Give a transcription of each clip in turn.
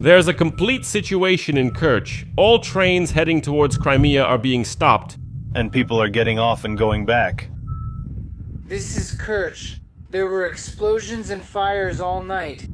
There's a complete situation in Kerch. All trains heading towards Crimea are being stopped. And people are getting off and going back. This is Kerch. There were explosions and fires all night.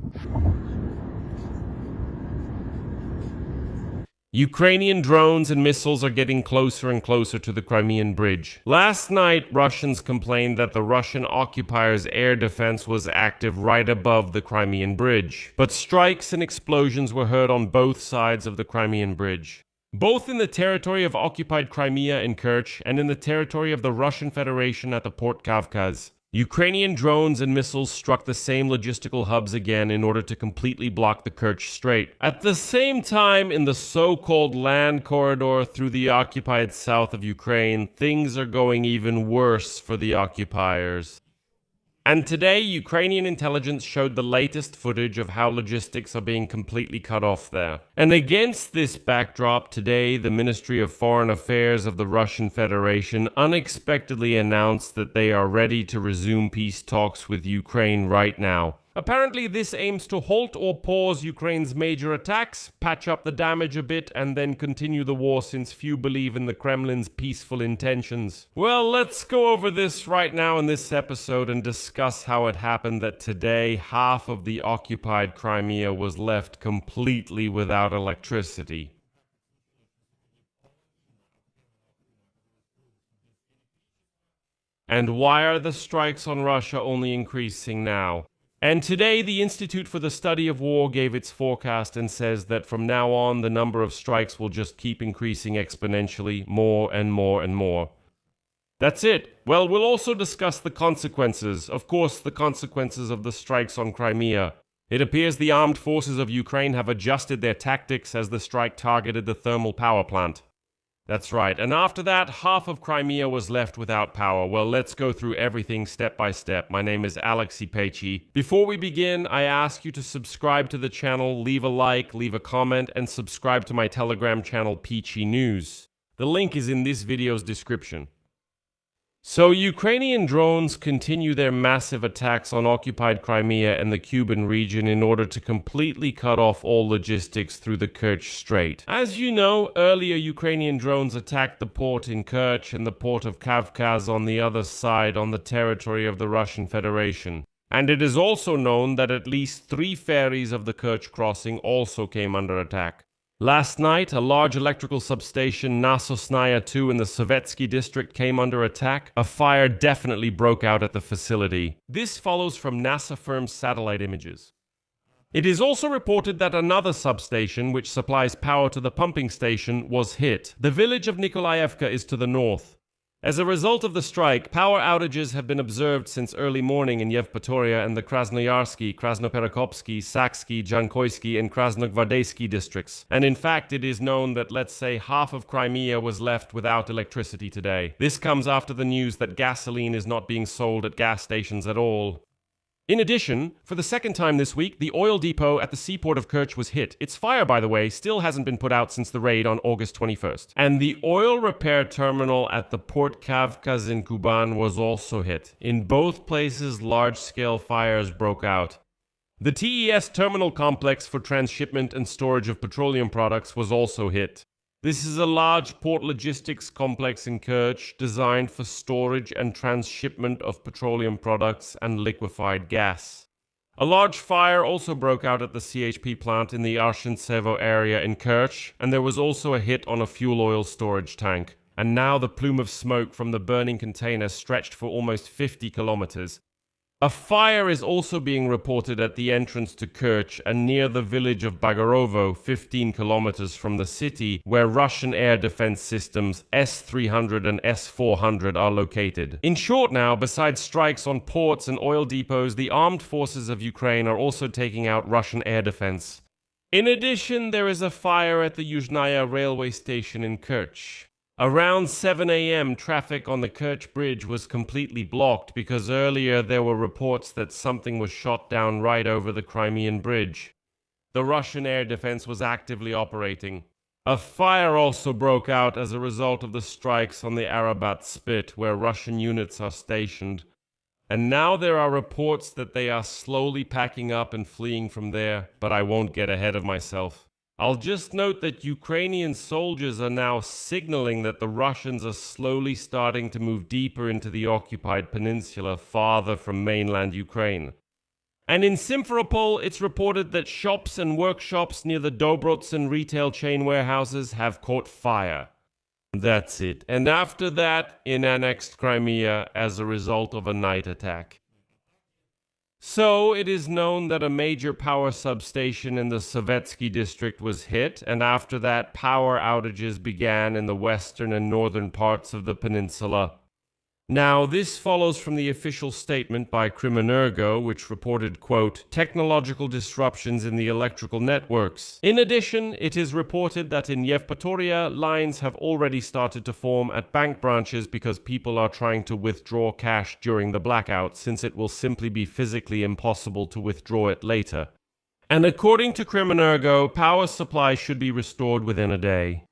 Ukrainian drones and missiles are getting closer and closer to the Crimean bridge. Last night, Russians complained that the Russian occupiers' air defense was active right above the Crimean bridge. But strikes and explosions were heard on both sides of the Crimean bridge. Both in the territory of occupied Crimea in Kerch and in the territory of the Russian Federation at the Port Kavkaz. Ukrainian drones and missiles struck the same logistical hubs again in order to completely block the Kerch Strait. At the same time, in the so-called land corridor through the occupied south of Ukraine, things are going even worse for the occupiers. And today, Ukrainian intelligence showed the latest footage of how logistics are being completely cut off there. And against this backdrop, today, the Ministry of Foreign Affairs of the Russian Federation unexpectedly announced that they are ready to resume peace talks with Ukraine right now. Apparently, this aims to halt or pause Ukraine's major attacks, patch up the damage a bit, and then continue the war since few believe in the Kremlin's peaceful intentions. Well, let's go over this right now in this episode and discuss how it happened that today half of the occupied Crimea was left completely without electricity. And why are the strikes on Russia only increasing now? And today, the Institute for the Study of War gave its forecast and says that from now on, the number of strikes will just keep increasing exponentially, more and more and more. That's it. Well, we'll also discuss the consequences. Of course, the consequences of the strikes on Crimea. It appears the armed forces of Ukraine have adjusted their tactics as the strike targeted the thermal power plant. That's right, and after that, half of Crimea was left without power. Well, let's go through everything step by step. My name is Alexei Pecci. Before we begin, I ask you to subscribe to the channel, leave a like, leave a comment, and subscribe to my Telegram channel, Peachy News. The link is in this video's description. So, Ukrainian drones continue their massive attacks on occupied Crimea and the Kuban region in order to completely cut off all logistics through the Kerch Strait. As you know, earlier Ukrainian drones attacked the port in Kerch and the port of Kavkaz on the other side on the territory of the Russian Federation. And it is also known that at least 3 ferries of the Kerch crossing also came under attack. Last night, a large electrical substation, Nasosnaya 2 in the Sovetski district, came under attack. A fire definitely broke out at the facility. This follows from NASA firm's satellite images. It is also reported that another substation, which supplies power to the pumping station, was hit. The village of Nikolaevka is to the north. As a result of the strike, power outages have been observed since early morning in Yevpatoria and the Krasnoyarsky, Krasnoperekopsky, Saksky, Jankoysky, and Krasnogvardeyski districts. And in fact, it is known that, let's say, half of Crimea was left without electricity today. This comes after the news that gasoline is not being sold at gas stations at all. In addition, for the second time this week, the oil depot at the seaport of Kerch was hit. Its fire, by the way, still hasn't been put out since the raid on August 21st. And the oil repair terminal at the Port Kavkaz in Kuban was also hit. In both places, large-scale fires broke out. The TES terminal complex for transshipment and storage of petroleum products was also hit. This is a large port logistics complex in Kerch designed for storage and transshipment of petroleum products and liquefied gas. A large fire also broke out at the CHP plant in the Arshintsevo area in Kerch, and there was also a hit on a fuel oil storage tank. And now the plume of smoke from the burning container stretched for almost 50 kilometers. A fire is also being reported at the entrance to Kerch and near the village of Bagorovo, 15 kilometers from the city, where Russian air defense systems S-300 and S-400 are located. In short now, besides strikes on ports and oil depots, the armed forces of Ukraine are also taking out Russian air defense. In addition, there is a fire at the Yuzhnaya railway station in Kerch. Around 7 a.m., traffic on the Kerch Bridge was completely blocked because earlier there were reports that something was shot down right over the Crimean bridge. The Russian air defense was actively operating. A fire also broke out as a result of the strikes on the Arabat Spit, where Russian units are stationed. And now there are reports that they are slowly packing up and fleeing from there, but I won't get ahead of myself. I'll just note that Ukrainian soldiers are now signaling that the Russians are slowly starting to move deeper into the occupied peninsula, farther from mainland Ukraine. And in Simferopol, it's reported that shops and workshops near the Dobrotsyn retail chain warehouses have caught fire. That's it. And after that, in annexed Crimea as a result of a night attack. So, it is known that a major power substation in the Sovetski district was hit, and after that, power outages began in the western and northern parts of the peninsula. Now, this follows from the official statement by Crimean, which reported, quote, technological disruptions in the electrical networks. In addition, it is reported that in Yevpatoria, lines have already started to form at bank branches because people are trying to withdraw cash during the blackout, since it will simply be physically impossible to withdraw it later. And according to Crimean, power supply should be restored within a day.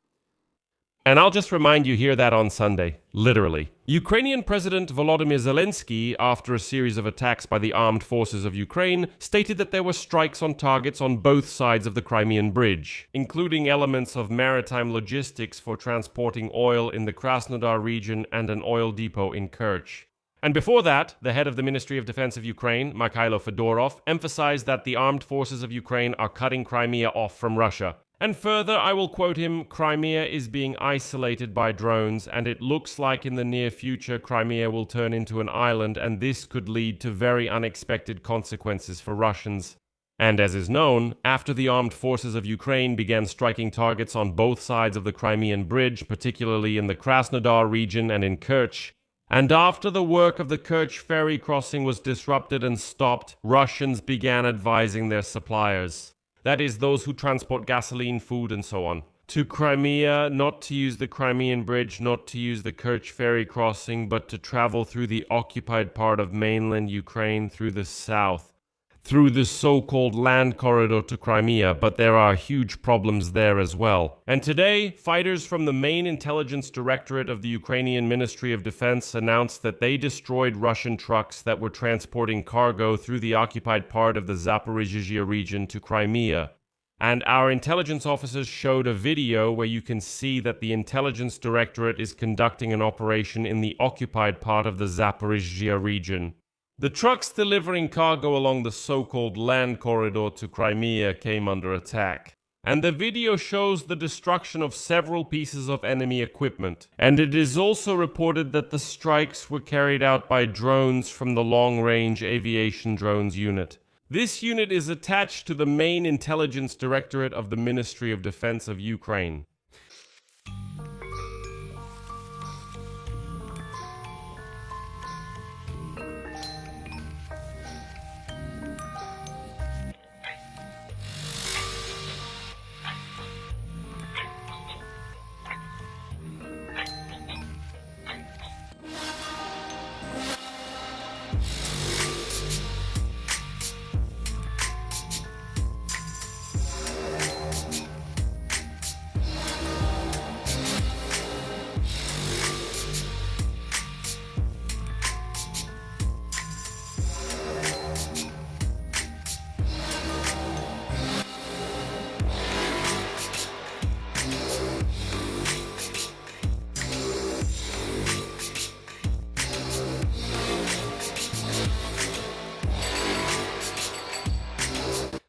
And I'll just remind you, hear that on Sunday, literally. Ukrainian President Volodymyr Zelensky, after a series of attacks by the armed forces of Ukraine, stated that there were strikes on targets on both sides of the Crimean bridge, including elements of maritime logistics for transporting oil in the Krasnodar region and an oil depot in Kerch. And before that, the head of the Ministry of Defense of Ukraine, Mikhailo Fedorov, emphasized that the armed forces of Ukraine are cutting Crimea off from Russia. And further, I will quote him, Crimea is being isolated by drones, and it looks like in the near future Crimea will turn into an island, and this could lead to very unexpected consequences for Russians. And as is known, after the armed forces of Ukraine began striking targets on both sides of the Crimean bridge, particularly in the Krasnodar region and in Kerch, and after the work of the Kerch ferry crossing was disrupted and stopped, Russians began advising their suppliers, that is, those who transport gasoline, food, and so on, to Crimea, not to use the Crimean bridge, not to use the Kerch ferry crossing, but to travel through the occupied part of mainland Ukraine through the south, through the so-called land corridor to Crimea, but there are huge problems there as well. And today, fighters from the main intelligence directorate of the Ukrainian Ministry of Defense announced that they destroyed Russian trucks that were transporting cargo through the occupied part of the Zaporizhzhia region to Crimea. And our intelligence officers showed a video where you can see that the intelligence directorate is conducting an operation in the occupied part of the Zaporizhzhia region. The trucks delivering cargo along the so-called land corridor to Crimea came under attack. And the video shows the destruction of several pieces of enemy equipment. And it is also reported that the strikes were carried out by drones from the Long-Range Aviation Drones Unit. This unit is attached to the main intelligence directorate of the Ministry of Defense of Ukraine.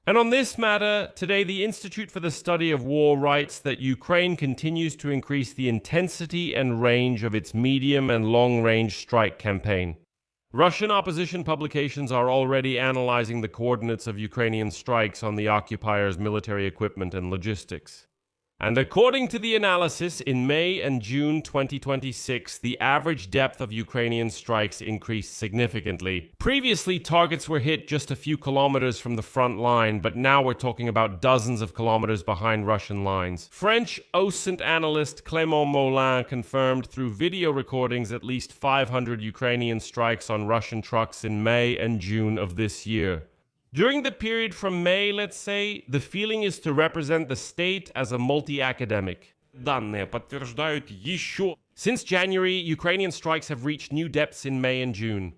And on this matter, today the Institute for the Study of War writes that Ukraine continues to increase the intensity and range of its medium and long-range strike campaign. Russian opposition publications are already analyzing the coordinates of Ukrainian strikes on the occupier's military equipment and logistics. And according to the analysis, in May and June 2026, the average depth of Ukrainian strikes increased significantly. Previously, targets were hit just a few kilometers from the front line, but now we're talking about dozens of kilometers behind Russian lines. French OSINT analyst Clément Mollin confirmed through video recordings at least 500 Ukrainian strikes on Russian trucks in May and June of this year. During the period from May, let's say, the feeling is to represent the state as a multi-academic. Данные подтверждают еще. Since January, Ukrainian strikes have reached new depths in May and June.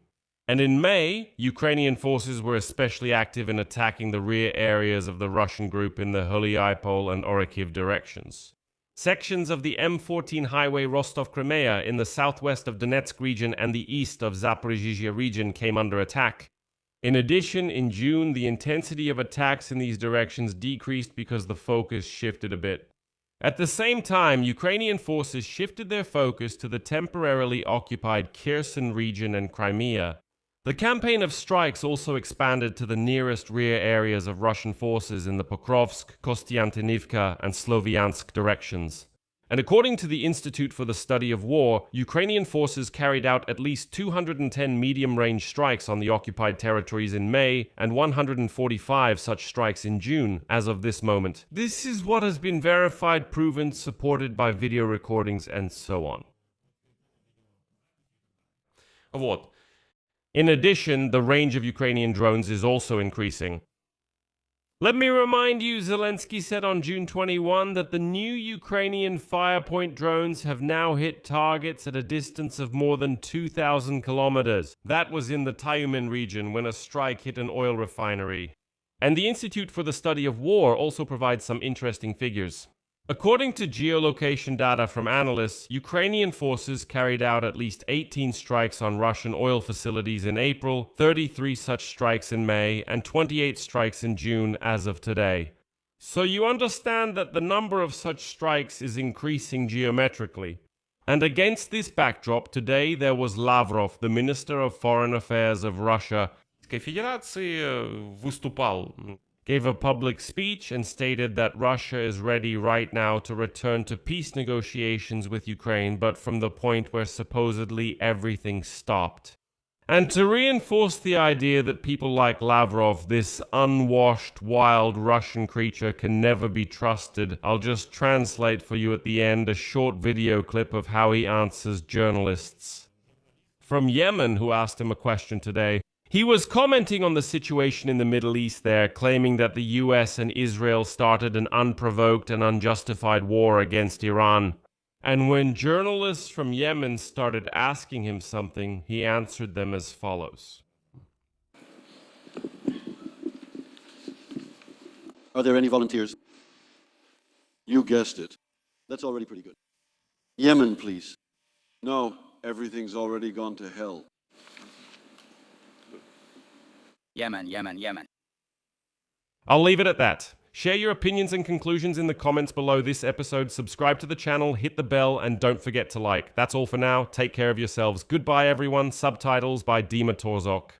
And in May, Ukrainian forces were especially active in attacking the rear areas of the Russian group in the Holyipol and Orikhiv directions. Sections of the M14 highway Rostov-Crimea in the southwest of Donetsk region and the east of Zaporizhzhia region came under attack. In addition, in June, the intensity of attacks in these directions decreased because the focus shifted a bit. At the same time, Ukrainian forces shifted their focus to the temporarily occupied Kherson region and Crimea. The campaign of strikes also expanded to the nearest rear areas of Russian forces in the Pokrovsk, Kostiantynivka, and Sloviansk directions. And according to the Institute for the Study of War, Ukrainian forces carried out at least 210 medium-range strikes on the occupied territories in May and 145 such strikes in June, as of this moment. This is what has been verified, proven, supported by video recordings, and so on. Вот. In addition, the range of Ukrainian drones is also increasing. Let me remind you, Zelensky said on June 21 that the new Ukrainian Firepoint drones have now hit targets at a distance of more than 2,000 kilometers. That was in the Tyumen region when a strike hit an oil refinery. And the Institute for the Study of War also provides some interesting figures. According to geolocation data from analysts, Ukrainian forces carried out at least 18 strikes on Russian oil facilities in April, 33 such strikes in May, and 28 strikes in June as of today. So you understand that the number of such strikes is increasing geometrically. And against this backdrop, today there was Lavrov, the Minister of Foreign Affairs of Russia, gave a public speech and stated that Russia is ready right now to return to peace negotiations with Ukraine, but from the point where supposedly everything stopped. And to reinforce the idea that people like Lavrov, this unwashed, wild Russian creature, can never be trusted, I'll just translate for you at the end a short video clip of how he answers journalists. From Yemen, who asked him a question today, he was commenting on the situation in the Middle East there, claiming that the US and Israel started an unprovoked and unjustified war against Iran. And when journalists from Yemen started asking him something, he answered them as follows. Are there any volunteers? You guessed it. That's already pretty good. Yemen, please. No, everything's already gone to hell. Yemen. I'll leave it at that. Share your opinions and conclusions in the comments below this episode, subscribe to the channel, hit the bell, and don't forget to like. That's all for now. Take care of yourselves. Goodbye, everyone. Subtitles by Dima Torzok.